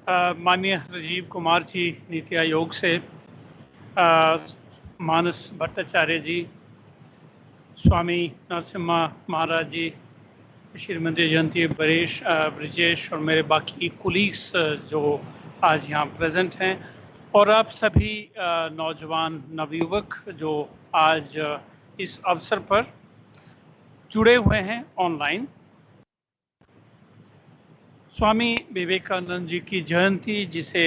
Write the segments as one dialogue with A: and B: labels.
A: माननीय राजीव कुमार जी नीति आयोग से, मानस भट्टाचार्य जी, स्वामी नरसिम्हा महाराज जी, श्रीमती जयंती ब्रिजेश और मेरे बाकी कुलीग्स जो आज यहाँ प्रेजेंट हैं, और आप सभी नौजवान नवयुवक जो आज इस अवसर पर जुड़े हुए हैं ऑनलाइन। स्वामी विवेकानंद जी की जयंती, जिसे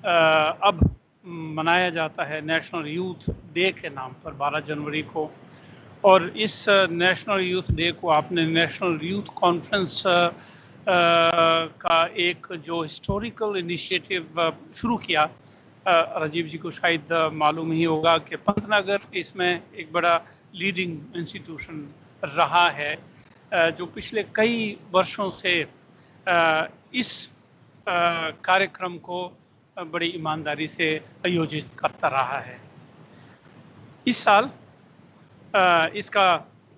A: अब मनाया जाता है नेशनल यूथ डे के नाम पर 12 जनवरी को, और इस नेशनल यूथ डे को आपने नेशनल यूथ कॉन्फ्रेंस का एक जो हिस्टोरिकल इनिशिएटिव शुरू किया। राजीव जी को शायद मालूम ही होगा कि पंतनगर इसमें एक बड़ा लीडिंग इंस्टीट्यूशन रहा है, जो पिछले कई वर्षों से इस कार्यक्रम को बड़ी ईमानदारी से आयोजित करता रहा है। इस साल इसका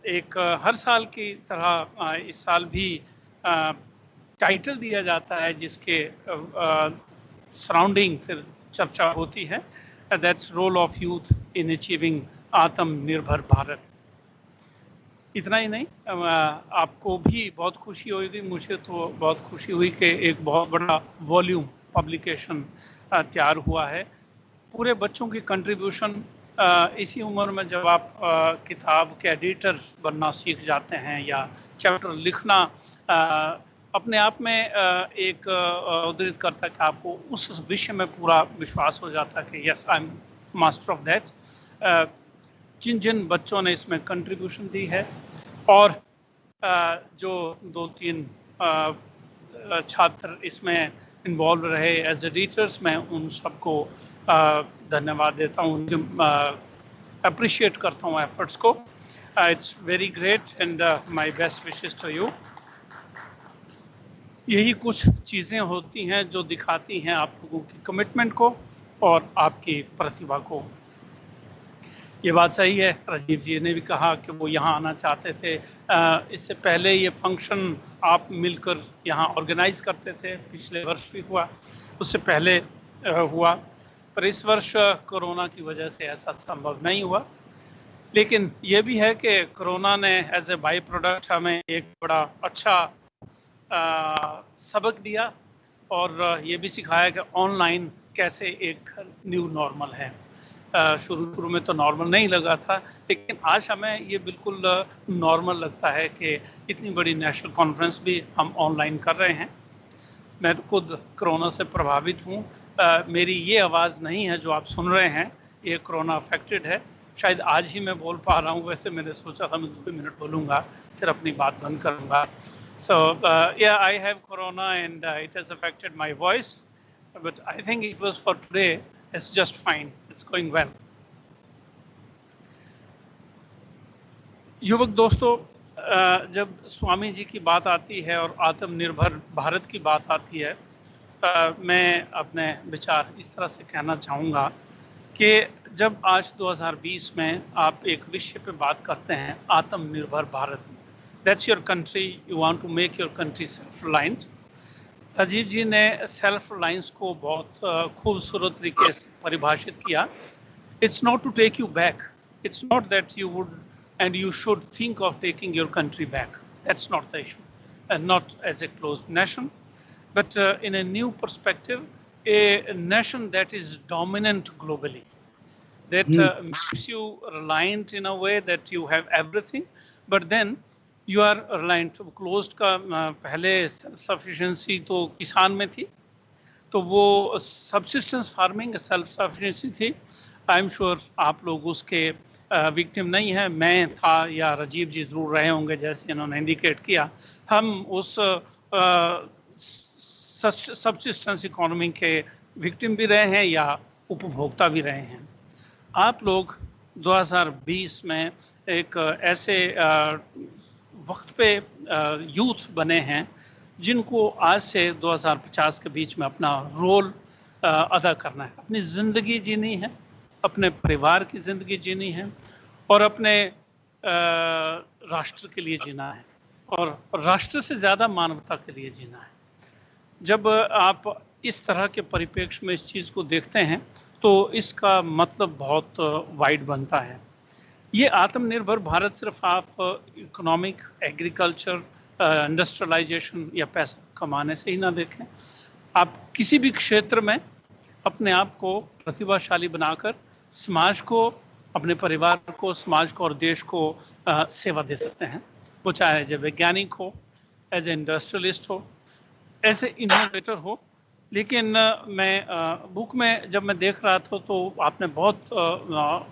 A: एक हर साल की तरह इस साल भी टाइटल दिया जाता है, जिसके सराउंडिंग फिर चर्चा होती है, that's role of youth in achieving आत्मनिर्भर भारत। इतना ही नहीं, आपको भी बहुत खुशी होगी, मुझे तो बहुत खुशी हुई कि एक बहुत बड़ा वॉल्यूम पब्लिकेशन तैयार हुआ है। पूरे बच्चों की कंट्रीब्यूशन, इसी उम्र में जब आप किताब के एडिटर बनना सीख जाते हैं या चैप्टर लिखना, अपने आप में एक उद्धृत करता है कि आपको उस विषय में पूरा विश्वास हो जाता है कि yes, I am master of that. जिन जिन बच्चों ने इसमें कंट्रीब्यूशन दी है, और जो 2-3 छात्र इसमें इन्वॉल्व रहे एज एडिटर्स, मैं उन सबको धन्यवाद देता हूँ, अप्रिशिएट करता हूँ एफर्ट्स को। It's very great and my best wishes to you. यही कुछ चीज़ें होती हैं जो दिखाती हैं आप लोगों की कमिटमेंट को और आपकी प्रतिभा को। ये बात सही है, राजीव जी ने भी कहा कि वो यहाँ आना चाहते थे। इससे पहले ये फंक्शन आप मिलकर यहाँ ऑर्गेनाइज करते थे, पिछले वर्ष भी हुआ, उससे पहले हुआ, पर इस वर्ष कोरोना की वजह से ऐसा संभव नहीं हुआ। लेकिन ये भी है कि कोरोना ने एज ए बाई प्रोडक्ट हमें एक बड़ा अच्छा सबक दिया, और ये भी सिखाया कि ऑनलाइन कैसे एक न्यू नॉर्मल है। शुरू में तो नॉर्मल नहीं लगा था, लेकिन आज हमें ये बिल्कुल नॉर्मल लगता है कि इतनी बड़ी नेशनल कॉन्फ्रेंस भी हम ऑनलाइन कर रहे हैं। मैं तो खुद कोरोना से प्रभावित हूँ। मेरी ये आवाज़ नहीं है जो आप सुन रहे हैं, ये कोरोना अफेक्टेड है। शायद आज ही मैं बोल पा रहा हूँ, वैसे मैंने सोचा था मैं 2 मिनट बोलूँगा, फिर अपनी बात बंद करूँगा। So yeah, I have corona and it has affected my voice, but I think it was for today. It's just fine. It's going well. युवक दोस्तों, जब स्वामी जी की बात आती है और आत्मनिर्भर भारत की बात आती है, मैं अपने विचार इस तरह से कहना चाहूँगा कि जब आज 2020 में आप एक विषय पे बात करते हैं, आत्मनिर्भर Bharat, that's your country, you want to make your country self-reliant। Rajiv जी ने सेल्फ रिलायंस को बहुत खूबसूरत तरीके से परिभाषित किया। It's not to take you back, it's not that you would and you should think of taking your country back, that's not the issue, and not as a closed nation, but in a new perspective, a nation that is dominant globally, that makes you reliant in a way that you have everything, but then you are reliant. Closed का पहले sufficiency तो किसान में थी, तो वो subsistence farming self sufficiency थी। I am sure आप लोग उसके विक्टिम नहीं हैं, मैं था या राजीव जी जरूर रहे होंगे, जैसे इन्होंने इंडिकेट किया। हम उस सब्सिस्टेंस इकोनॉमी के विक्टिम भी रहे हैं या उपभोक्ता भी रहे हैं। आप लोग 2020 में एक ऐसे वक्त पे यूथ बने हैं जिनको आज से 2050 के बीच में अपना रोल अदा करना है, अपनी ज़िंदगी जीनी है, अपने परिवार की ज़िंदगी जीनी है, और अपने राष्ट्र के लिए जीना है, और राष्ट्र से ज़्यादा मानवता के लिए जीना है। जब आप इस तरह के परिप्रेक्ष्य में इस चीज़ को देखते हैं तो इसका मतलब बहुत वाइड बनता है। ये आत्मनिर्भर भारत सिर्फ आप इकोनॉमिक, एग्रीकल्चर, इंडस्ट्रियलाइजेशन या पैसा कमाने से ही ना देखें। आप किसी भी क्षेत्र में अपने आप को प्रतिभाशाली बनाकर समाज को, अपने परिवार को, समाज को और देश को सेवा दे सकते हैं। वो चाहे एज ए वैज्ञानिक हो, एज ए इंडस्ट्रियलिस्ट हो, एज ए इनोवेटर हो। लेकिन मैं बुक में जब मैं देख रहा था तो आपने बहुत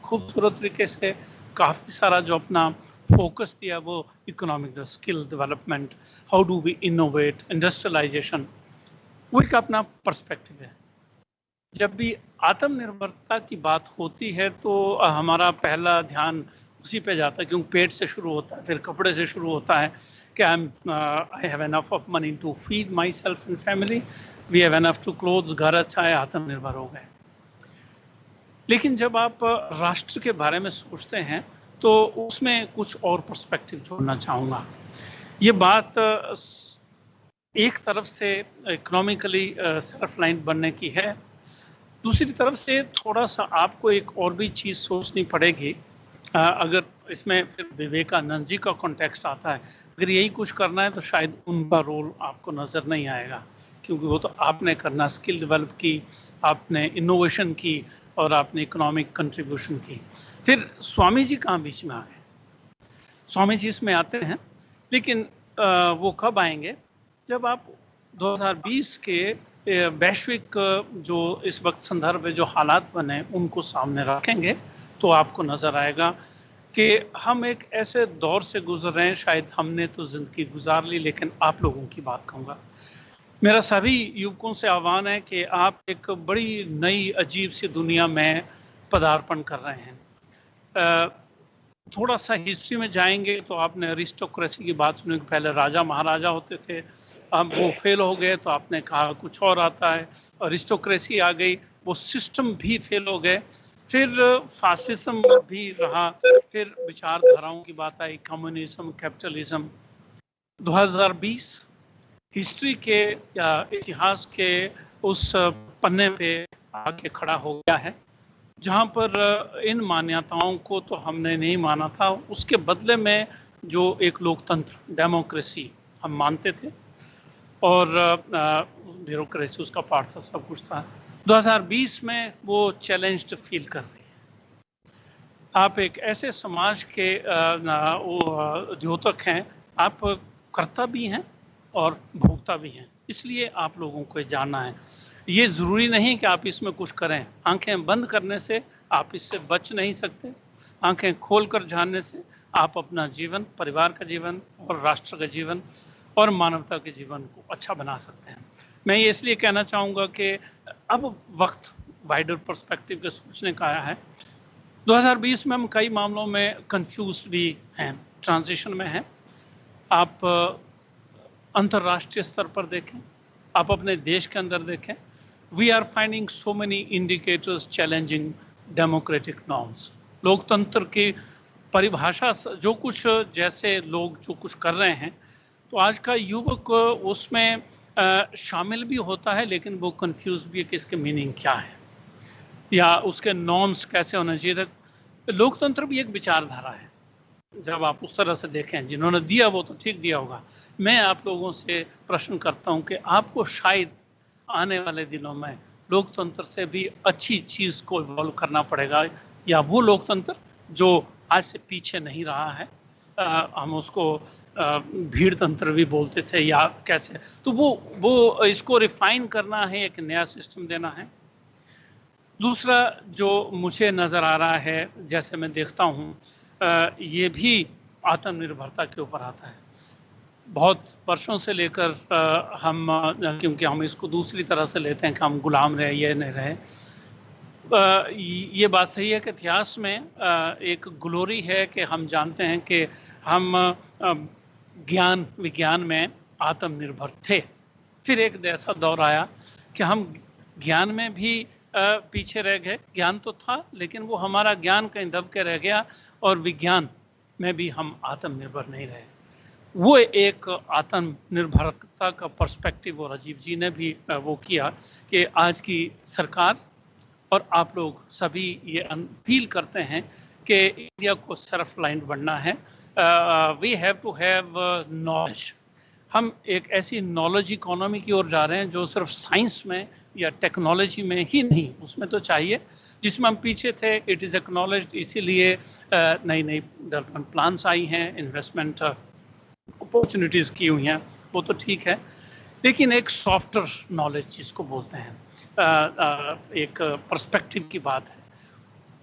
A: खूबसूरत तरीके से काफ़ी सारा जो अपना फोकस दिया वो economic skill development, how do we innovate, industrialisation, वो एक अपना पर्सपेक्टिव है। जब भी आत्मनिर्भरता की बात होती है तो हमारा पहला ध्यान उसी पे जाता है, क्योंकि पेट से शुरू होता है, फिर कपड़े से शुरू होता है कि I have enough of money to feed my self and family, we have enough to clothe, घर अच्छा है, आत्मनिर्भर हो गए। लेकिन जब आप राष्ट्र के बारे में सोचते हैं तो उसमें कुछ और पर्सपेक्टिव जोड़ना चाहूँगा। ये बात एक तरफ से इकोनॉमिकली सेल्फ लाइन बनने की है, दूसरी तरफ से थोड़ा सा आपको एक और भी चीज़ सोचनी पड़ेगी। अगर इसमें फिर विवेकानंद जी का कॉन्टेक्स्ट आता है, अगर यही कुछ करना है तो शायद उनका रोल आपको नज़र नहीं आएगा, क्योंकि वो तो आपने करना, स्किल डेवलप की, आपने इनोवेशन की और आपने इकोनॉमिक कंट्रीब्यूशन की। फिर स्वामी जी कहाँ बीच में आ गए? स्वामी जी इसमें आते हैं, लेकिन वो कब आएंगे? जब आप 2020 के वैश्विक जो इस वक्त संदर्भ में जो हालात बने उनको सामने रखेंगे तो आपको नज़र आएगा कि हम एक ऐसे दौर से गुजर रहे हैं, शायद हमने तो ज़िंदगी गुजार ली, लेकिन आप लोगों की बात कहूँगा। मेरा सभी युवकों से आह्वान है कि आप एक बड़ी नई अजीब सी दुनिया में पदार्पण कर रहे हैं। थोड़ा सा हिस्ट्री में जाएंगे तो आपने अरिस्टोक्रेसी की बात सुनी, पहले राजा महाराजा होते थे, अब वो फेल हो गए तो आपने कहा कुछ और आता है, अरिस्टोक्रेसी आ गई, वो सिस्टम भी फेल हो गए, फिर फासिज्म भी रहा, फिर विचारधाराओं की बात आई, कम्युनिज्म, कैपिटलिज्म। 2020 हिस्ट्री के या इतिहास के उस पन्ने पे आके खड़ा हो गया है जहाँ पर इन मान्यताओं को तो हमने नहीं माना था, उसके बदले में जो एक लोकतंत्र, डेमोक्रेसी हम मानते थे और ब्यूरोक्रेसी उसका पार्ट था, सब कुछ था, 2020 में वो चैलेंज्ड फील कर रही है। आप एक ऐसे समाज के द्योतक हैं, आप कर्ता भी हैं और भोक्ता भी हैं, इसलिए आप लोगों को जानना है। ये ज़रूरी नहीं कि आप इसमें कुछ करें, आंखें बंद करने से आप इससे बच नहीं सकते, आंखें खोलकर जानने से आप अपना जीवन, परिवार का जीवन और राष्ट्र का जीवन और मानवता के जीवन को अच्छा बना सकते हैं। मैं ये इसलिए कहना चाहूँगा कि अब वक्त वाइडर पर्सपेक्टिव के सोचने का आया है। 2020 में हम कई मामलों में कंफ्यूज भी हैं, ट्रांजिशन में हैं। आप अंतर्राष्ट्रीय स्तर पर देखें, आप अपने देश के अंदर देखें, we are finding so many indicators challenging democratic norms. लोकतंत्र की परिभाषा जो कुछ जैसे लोग जो कुछ कर रहे हैं, तो आज का युवक उसमें शामिल भी होता है, लेकिन वो कंफ्यूज भी है कि इसके मीनिंग क्या है या उसके नॉर्म्स कैसे होना चाहिए। लोकतंत्र भी एक विचारधारा है, जब आप उस तरह से देखें, जिन्होंने दिया वो तो ठीक दिया होगा। मैं आप लोगों से प्रश्न करता हूं कि आपको शायद आने वाले दिनों में लोकतंत्र से भी अच्छी चीज़ को इवॉल्व करना पड़ेगा, या वो लोकतंत्र जो आज से पीछे नहीं रहा है, हम उसको भीड़ तंत्र भी बोलते थे या कैसे, तो वो इसको रिफाइन करना है, एक नया सिस्टम देना है। दूसरा जो मुझे नज़र आ रहा है, जैसे मैं देखता हूँ, ये भी आत्मनिर्भरता के ऊपर आता है। बहुत वर्षों से लेकर हम, क्योंकि हम इसको दूसरी तरह से लेते हैं कि हम गुलाम रहे, ये नहीं रहे, ये बात सही है कि इतिहास में एक ग्लोरी है कि हम जानते हैं कि हम ज्ञान विज्ञान में आत्मनिर्भर थे। फिर एक ऐसा दौर आया कि हम ज्ञान में भी पीछे रह गए, ज्ञान तो था लेकिन वो हमारा ज्ञान कहीं दब के रह गया और विज्ञान में भी हम आत्मनिर्भर नहीं रहे। वो एक आत्मनिर्भरता का पर्सपेक्टिव और राजीव जी ने भी वो किया कि आज की सरकार और आप लोग सभी ये फील करते हैं कि इंडिया को सेल्फ रिलायंट बनना है। We have to have knowledge. हम एक ऐसी नॉलेज इकोनॉमी की ओर जा रहे हैं जो सिर्फ साइंस में या टेक्नोलॉजी में ही नहीं, उसमें तो चाहिए, जिसमें हम पीछे थे इट इज़ एक्नॉलेज्ड, इसीलिए नई नई डेवलपमेंट प्लान्स आई हैं, इन्वेस्टमेंट अपॉर्चुनिटीज़ की हुई हैं, वो तो ठीक है, लेकिन एक सॉफ्टर नॉलेज जिसको बोलते हैं, एक पर्सपेक्टिव की बात है।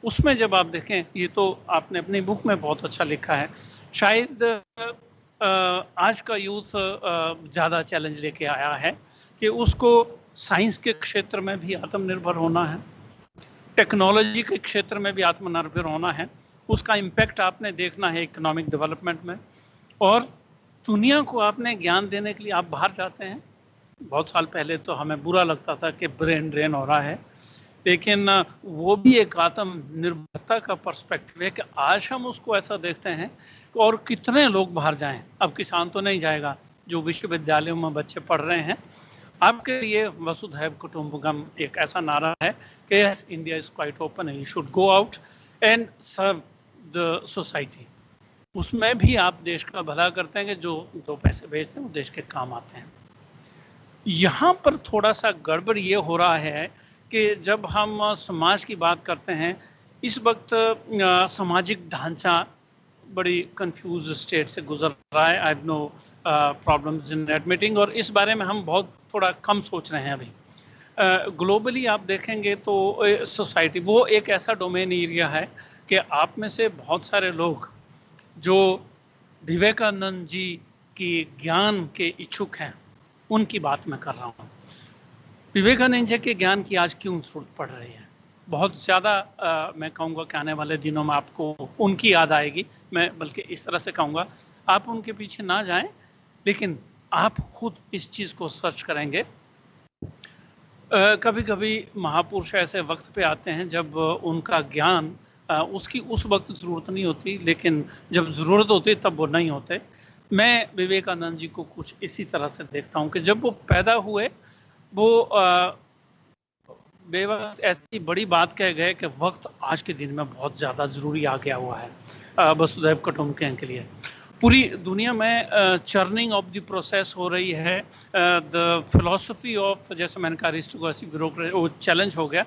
A: उसमें जब आप देखें, ये तो आपने अपनी बुक में बहुत अच्छा लिखा है, शायद आज का यूथ ज़्यादा चैलेंज लेके आया है कि उसको साइंस के क्षेत्र में भी आत्मनिर्भर होना है, टेक्नोलॉजी के क्षेत्र में भी आत्मनिर्भर होना है, उसका इम्पैक्ट आपने देखना है इकोनॉमिक डेवलपमेंट में, और दुनिया को आपने ज्ञान देने के लिए आप बाहर जाते हैं। बहुत साल पहले तो हमें बुरा लगता था कि ब्रेन ड्रेन हो रहा है, लेकिन वो भी एक आत्मनिर्भरता का पर्सपेक्टिव है कि आज हम उसको ऐसा देखते हैं और कितने लोग बाहर जाएं। अब किसान तो नहीं जाएगा, जो विश्वविद्यालयों में बच्चे पढ़ रहे हैं। आपके लिए वसुधैव कुटुंबकम एक ऐसा नारा है कि yes, India is quite open and you should go out and serve the society. उसमें भी आप देश का भला करते हैं कि जो दो पैसे भेजते हैं वो देश के काम आते हैं। यहाँ पर थोड़ा सा गड़बड़ ये हो रहा है कि जब हम समाज की बात करते हैं, इस वक्त सामाजिक ढांचा बड़ी कंफ्यूज स्टेट से गुजर रहा है। I have no problems in admitting, और इस बारे में हम बहुत थोड़ा कम सोच रहे हैं अभी। ग्लोबली आप देखेंगे तो सोसाइटी वो एक ऐसा डोमेन एरिया है कि आप में से बहुत सारे लोग जो विवेकानंद जी की ज्ञान के इच्छुक हैं, उनकी बात मैं कर रहा हूँ। विवेकानंद जी के ज्ञान की आज क्यों जरूरत पड़ रही है? बहुत ज़्यादा मैं कहूँगा कि आने वाले दिनों में आपको उनकी याद आएगी। मैं बल्कि इस तरह से कहूँगा, आप उनके पीछे ना जाएं, लेकिन आप खुद इस चीज़ को सर्च करेंगे। कभी कभी महापुरुष ऐसे वक्त पे आते हैं जब उनका ज्ञान उसकी उस वक्त ज़रूरत नहीं होती, लेकिन जब ज़रूरत होती तब वो नहीं होते। मैं विवेकानंद जी को कुछ इसी तरह से देखता हूँ कि जब वो पैदा हुए, वो बेवक्त ऐसी बड़ी बात कह गए कि वक्त आज के दिन में बहुत ज़्यादा ज़रूरी आ गया हुआ है वसुधैव कुटुंबकम के लिए। पूरी दुनिया में चर्निंग ऑफ द प्रोसेस हो रही है। द फिलॉसफी ऑफ, जैसे मैंने कहा, अरिस्टोक्रेसी, ब्यूरोक्रेसी, वो चैलेंज हो गया।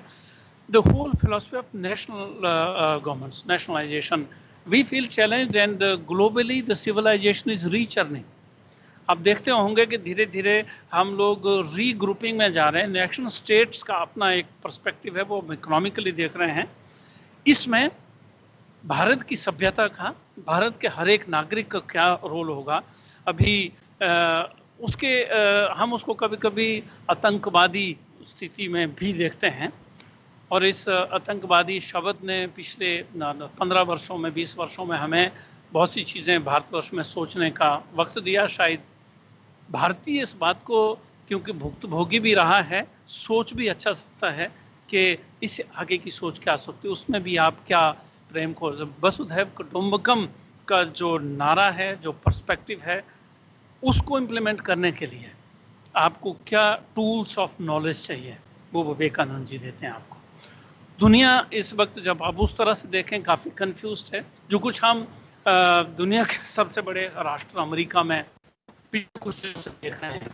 A: The whole philosophy of national governments, nationalisation, we feel challenged, and globally the civilisation is rechurning. आप देखते होंगे कि धीरे धीरे हम लोग रीग्रुपिंग में जा रहे हैं। नेशनल स्टेट्स का अपना एक पर्सपेक्टिव है, वो इकोनॉमिकली देख रहे हैं। इसमें भारत की सभ्यता का, भारत के हर एक नागरिक का क्या रोल होगा? अभी हम उसको कभी कभी आतंकवादी स्थिति में भी देखते हैं, और इस आतंकवादी शब्द ने पिछले 15 वर्षों में, 20 वर्षों में हमें बहुत सी चीज़ें भारतवर्ष में सोचने का वक्त दिया। शायद भारतीय इस बात को, क्योंकि भुक्तभोगी भी रहा है, सोच भी अच्छा सकता है कि इससे आगे की सोच क्या सकती है। उसमें भी आप क्या प्रेम को, वसुधैव कुटुंबकम का जो नारा है, जो पर्सपेक्टिव है, उसको इम्प्लीमेंट करने के लिए आपको क्या टूल्स ऑफ नॉलेज चाहिए, वो विवेकानंद जी देते हैं आपको। दुनिया इस वक्त जब आप उस तरह से देखें काफ़ी कंफ्यूज्ड है। जो कुछ हम दुनिया के सबसे बड़े राष्ट्र अमेरिका में कुछ देख रहे हैं,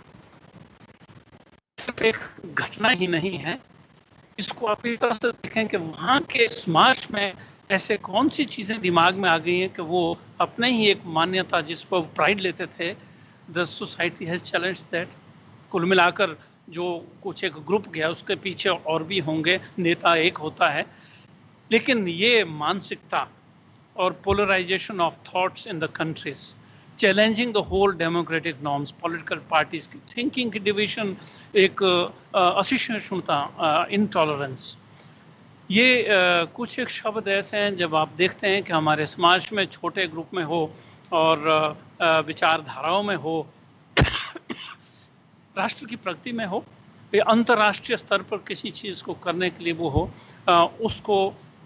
A: सिर्फ एक घटना ही नहीं है। इसको आप इस तरह से देखें कि वहाँ के समाज में ऐसे कौन सी चीज़ें दिमाग में आ गई हैं कि वो अपने ही एक मान्यता जिस पर प्राइड लेते थे, the society has challenge that. कुल मिलाकर जो कुछ एक ग्रुप गया, उसके पीछे और भी होंगे, नेता एक होता है, लेकिन ये मानसिकता और polarisation of thoughts in the countries, challenging the whole democratic norms, political parties की थिंकिंग की डिवीजन, एक असहिष्णुता, इनटॉलरेंस, ये कुछ एक शब्द ऐसे हैं जब आप देखते हैं कि हमारे समाज में छोटे ग्रुप में हो और विचारधाराओं में हो, राष्ट्र की प्रगति में हो, या अंतर्राष्ट्रीय स्तर पर किसी चीज़ को करने के लिए वो हो, उसको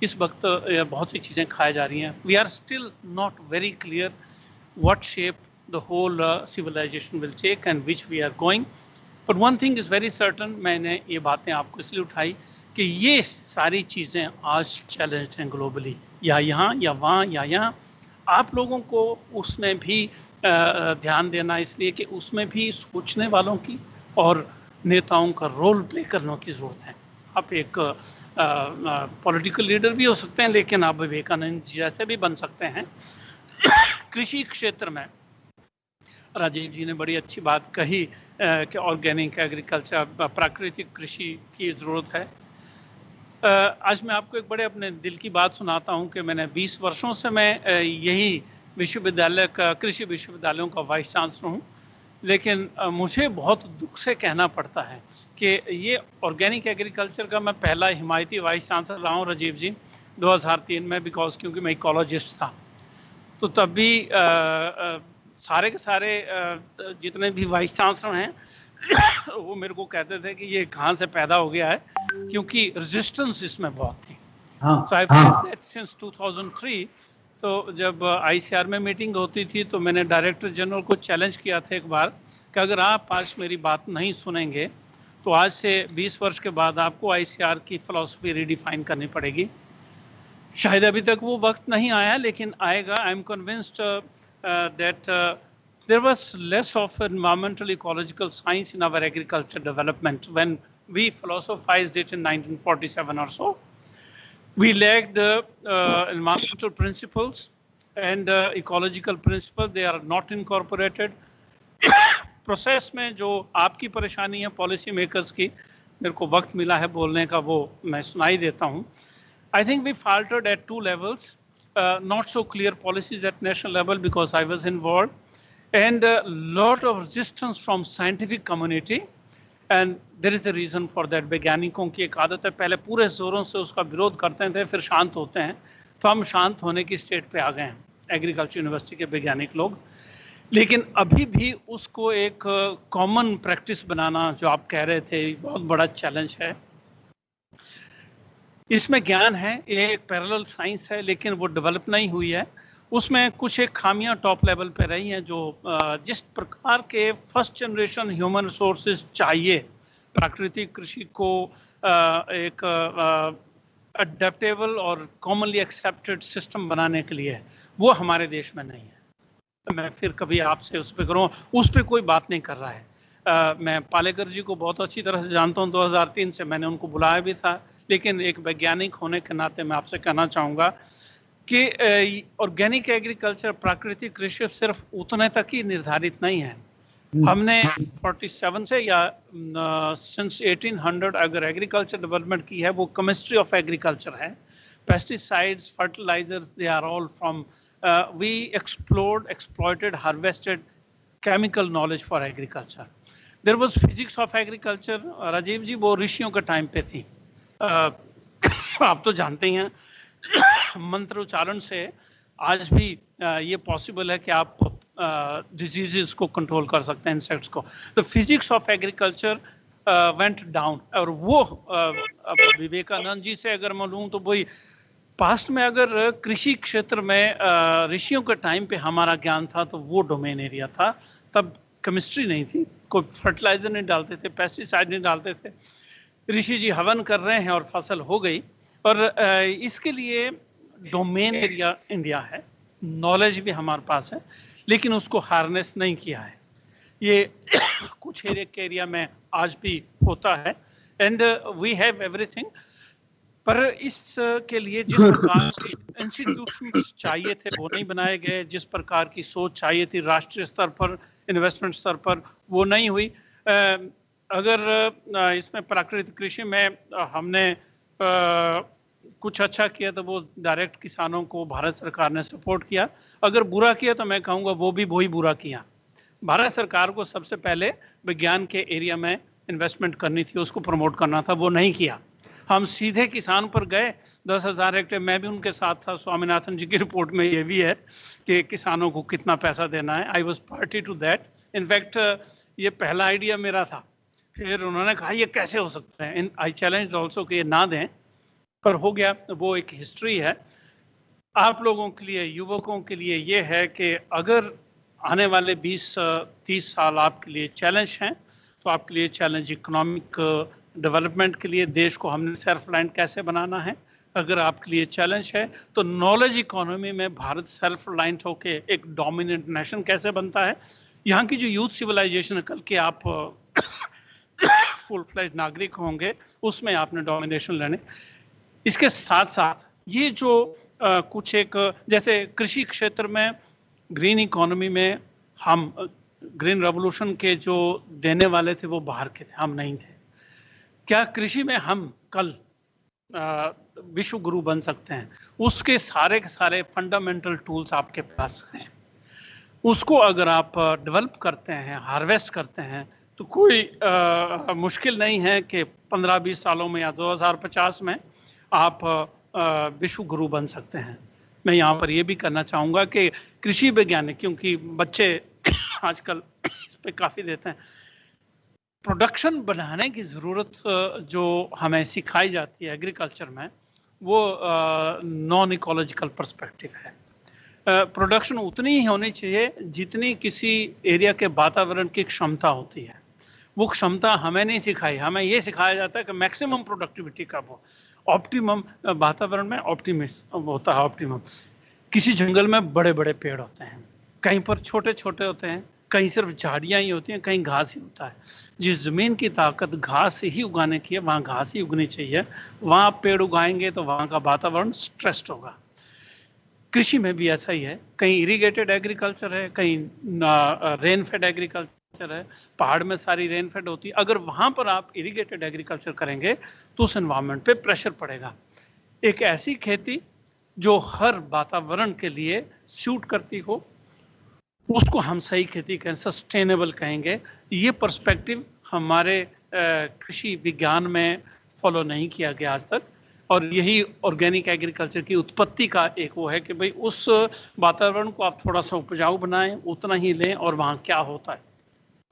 A: इस वक्त बहुत सी चीज़ें खाई जा रही हैं। We are still not very clear what shape the whole civilization will take and which we are going. But one thing is very certain, मैंने ये बातें आपको इसलिए उठाई कि ये सारी चीज़ें आज चैलेंज हैं ग्लोबली, या यहाँ या वहाँ या यहाँ। आप लोगों को उसमें भी ध्यान देना, इसलिए कि उसमें भी सोचने वालों की और नेताओं का रोल प्ले करने की ज़रूरत है। आप एक पॉलिटिकल लीडर भी हो सकते हैं, लेकिन आप विवेकानंद जैसे भी बन सकते हैं। कृषि क्षेत्र में राजीव जी ने बड़ी अच्छी बात कही कि ऑर्गेनिक एग्रीकल्चर, प्राकृतिक कृषि की ज़रूरत है। आज मैं आपको एक बड़े अपने दिल की बात सुनाता हूं कि मैंने 20 वर्षों से मैं यही विश्वविद्यालय का, कृषि विश्वविद्यालयों का वाइस चांसलर हूं, लेकिन मुझे बहुत दुख से कहना पड़ता है कि ये ऑर्गेनिक एग्रीकल्चर का मैं पहला हिमायती वाइस चांसलर रहा हूँ राजीव जी 2003 में, बिकॉज क्योंकि मैं इकोलॉजिस्ट था। तो तब भी सारे के सारे जितने भी वाइस चांसलर हैं वो मेरे को कहते थे कि ये कहाँ से पैदा हो गया है, क्योंकि रेजिस्टेंस इसमें बहुत थी। So I faced that since 2003। तो जब ICR में मीटिंग होती थी तो मैंने डायरेक्टर जनरल को चैलेंज किया था एक बार कि अगर आप आज मेरी बात नहीं सुनेंगे तो आज से 20 वर्ष के बाद आपको ICR की फिलॉसफी रीडिफाइन करनी पड़ेगी। शायद अभी तक वो वक्त नहीं आया, लेकिन आएगा। I am convinced that there was less of environmental ecological science in our agriculture development when we philosophized it in 1947 or so. We lacked environmental principles and ecological principles. They are not incorporated. Process में जो आपकी परेशानी है policy makers की, मेरे को वक्त मिला है बोलने का, वो मैं सुनाई देता हूँ। I think we faltered at two levels. Not so clear policies at national level because I was involved, and a lot of resistance from scientific community, and there is a reason for that। वैज्ञानिकों की एक आदत है, पहले पूरे जोरों से उसका विरोध करते थे, फिर शांत होते हैं। तो हम शांत होने की स्टेट पे आ गए हैं, एग्रीकल्चर यूनिवर्सिटी के वैज्ञानिक लोग। लेकिन अभी भी उसको एक कॉमन प्रैक्टिस बनाना, जो आप कह रहे थे, बहुत बड़ा चैलेंज है। इसमें ज्ञान है, ये एक पैरेलल साइंस है, लेकिन वो डेवलप नहीं हुई है। उसमें कुछ एक खामियां टॉप लेवल पे रही हैं, जो जिस प्रकार के फर्स्ट जनरेशन ह्यूमन रिसोर्सेज चाहिए प्राकृतिक कृषि को एक अडेप्टेबल और कॉमनली एक्सेप्टेड सिस्टम बनाने के लिए, वो हमारे देश में नहीं है। मैं फिर कभी आपसे उस पर करूँ, उस पर कोई बात नहीं कर रहा है। मैं पालेकर जी को बहुत अच्छी तरह से जानता हूँ, 2003 से मैंने उनको बुलाया भी था, लेकिन एक वैज्ञानिक होने के नाते मैं आपसे कहना चाहूँगा कि ऑर्गेनिक एग्रीकल्चर, प्राकृतिक कृषि सिर्फ उतने तक ही निर्धारित नहीं है। हमने 47 से या सिंस 1800 अगर एग्रीकल्चर डेवलपमेंट की है, वो केमिस्ट्री ऑफ एग्रीकल्चर है। Pesticides, fertilisers, they are all from we explored, exploited, harvested chemical knowledge for agriculture. There was physics of agriculture, Rajiv ji, वो ऋषियों के टाइम पे थी। आप तो जानते ही हैं, मंत्र उच्चारण से आज भी ये पॉसिबल है कि आप डिजीजेस को कंट्रोल कर सकते हैं, इंसेक्ट्स को। तो physics of agriculture went down, और वो विवेकानंद जी से अगर मैं लूँ तो वही पास्ट में अगर कृषि क्षेत्र में ऋषियों के टाइम पे हमारा ज्ञान था तो वो डोमेन एरिया था। तब केमिस्ट्री नहीं थी, कोई फर्टिलाइजर नहीं डालते थे, पेस्टिसाइड नहीं डालते थे। ऋषि जी हवन कर रहे हैं और फसल हो गई। और इसके लिए डोमेन एरिया इंडिया है, नॉलेज भी हमारे पास है, लेकिन उसको हार्नेस नहीं किया है। ये कुछ एरिया में आज भी होता है, एंड वी हैव एवरीथिंग। पर इसके लिए जिस प्रकार के इंस्टीट्यूशंस चाहिए थे वो नहीं बनाए गए, जिस प्रकार की सोच चाहिए थी राष्ट्रीय स्तर पर, इन्वेस्टमेंट स्तर पर, वो नहीं हुई। अगर इसमें प्राकृतिक कृषि में हमने कुछ अच्छा किया तो वो डायरेक्ट किसानों को भारत सरकार ने सपोर्ट किया। अगर बुरा किया तो मैं कहूँगा वो भी वही बुरा किया। भारत सरकार को सबसे पहले विज्ञान के एरिया में इन्वेस्टमेंट करनी थी, उसको प्रमोट करना था, वो नहीं किया। हम सीधे किसान पर गए, 10,000 हेक्टेयर। मैं भी उनके साथ था। स्वामीनाथन जी की रिपोर्ट में ये भी है कि किसानों को कितना पैसा देना है। I was party to that. In fact ये पहला आइडिया मेरा था। फिर उन्होंने कहा ये कैसे हो सकता है, आई चैलेंज ऑल्सो कि ये ना दें, पर हो गया। वो एक हिस्ट्री है। आप लोगों के लिए, युवकों के लिए ये है कि अगर आने वाले 20-30 साल आपके लिए चैलेंज हैं। तो आपके लिए चैलेंज इकोनॉमिक डेवलपमेंट के लिए देश को हमने सेल्फ रिलायंट कैसे बनाना है। अगर आपके लिए चैलेंज है तो नॉलेज इकोनॉमी में भारत सेल्फ रिलायंट होके एक डोमिनेंट नेशन कैसे बनता है। यहाँ की जो यूथ सिविलाइजेशन कल के आप फुल फ्लेज नागरिक होंगे, उसमें आपने डोमिनेशन लेने। इसके साथ साथ ये जो कुछ एक जैसे कृषि क्षेत्र में ग्रीन इकोनॉमी में हम ग्रीन रेवोल्यूशन के जो देने वाले थे वो बाहर के थे, हम नहीं थे। क्या कृषि में हम कल विश्व गुरु बन सकते हैं? उसके सारे के सारे फंडामेंटल टूल्स आपके पास हैं। उसको अगर आप डेवलप करते हैं, हार्वेस्ट करते हैं, तो कोई मुश्किल नहीं है कि 15-20 सालों में या 2050 में आप विश्व गुरु बन सकते हैं। मैं यहाँ पर ये भी करना चाहूँगा कि कृषि वैज्ञानिक, क्योंकि बच्चे आजकल इस पे काफ़ी देते हैं, प्रोडक्शन बढ़ाने की ज़रूरत जो हमें सिखाई जाती है एग्रीकल्चर में, वो नॉन इकोलॉजिकल पर्सपेक्टिव है। प्रोडक्शन उतनी ही होनी चाहिए जितनी किसी एरिया के वातावरण की क्षमता होती है। वो क्षमता हमें नहीं सिखाई, हमें ये सिखाया जाता है कि मैक्सिमम प्रोडक्टिविटी कब हो। ऑप्टिमम वातावरण में ऑप्टिमिस्ट होता है ऑप्टिमम। किसी जंगल में बड़े बड़े पेड़ होते हैं, कहीं पर छोटे छोटे होते हैं, कहीं सिर्फ झाड़ियाँ ही होती हैं, कहीं घास ही होता है। जिस ज़मीन की ताकत घास से ही उगाने की है, वहाँ घास ही उगनी चाहिए। वहाँ आप पेड़ उगाएंगे तो वहाँ का वातावरण स्ट्रेस्ड होगा। कृषि में भी ऐसा ही है, कहीं इरिगेटेड एग्रीकल्चर है, कहीं रेन फेड एग्रीकल्चर है, पहाड़ में सारी रेन फेड होती है। अगर वहाँ पर आप इरिगेटेड एग्रीकल्चर करेंगे तो उस एनवायरनमेंट पे प्रेशर पड़ेगा। एक ऐसी खेती जो हर वातावरण के लिए सूट करती हो, उसको हम सही खेती कहें, सस्टेनेबल कहेंगे। ये पर्सपेक्टिव हमारे कृषि विज्ञान में फॉलो नहीं किया गया आज तक, और यही ऑर्गेनिक एग्रीकल्चर की उत्पत्ति का एक वो है कि भाई उस वातावरण को आप थोड़ा सा उपजाऊ बनाएं, उतना ही लें, और वहाँ क्या होता है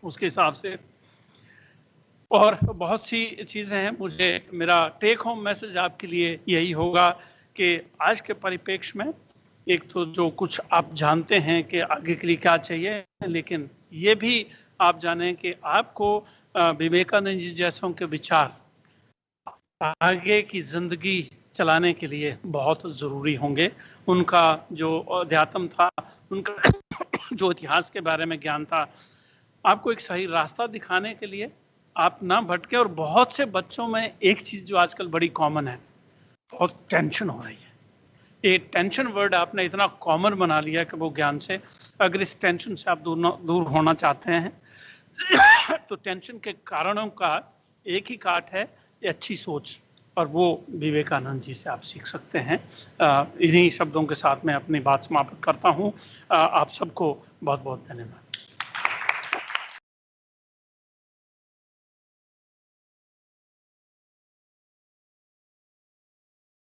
A: उसके हिसाब से। और बहुत सी चीज़ें हैं। मुझे मेरा टेक होम मैसेज आपके लिए यही होगा कि आज के परिप्रेक्ष्य में एक तो जो कुछ आप जानते हैं कि आगे के लिए क्या चाहिए, लेकिन ये भी आप जानें कि आपको विवेकानंद जी जैसों के विचार आगे की जिंदगी चलाने के लिए बहुत ज़रूरी होंगे। उनका जो अध्यात्म था, उनका जो इतिहास के बारे में ज्ञान था, आपको एक सही रास्ता दिखाने के लिए आप ना भटके। और बहुत से बच्चों में एक चीज़ जो आजकल बड़ी कॉमन है, बहुत टेंशन हो रही है। ये टेंशन वर्ड आपने इतना कॉमन बना लिया कि वो ज्ञान से, अगर इस टेंशन से आप दूर होना चाहते हैं तो टेंशन के कारणों का एक ही काट है, अच्छी सोच, और वो विवेकानंद जी से आप सीख सकते हैं। इन्हीं शब्दों के साथ मैं अपनी बात समाप्त करता हूँ। आप सबको बहुत बहुत धन्यवाद।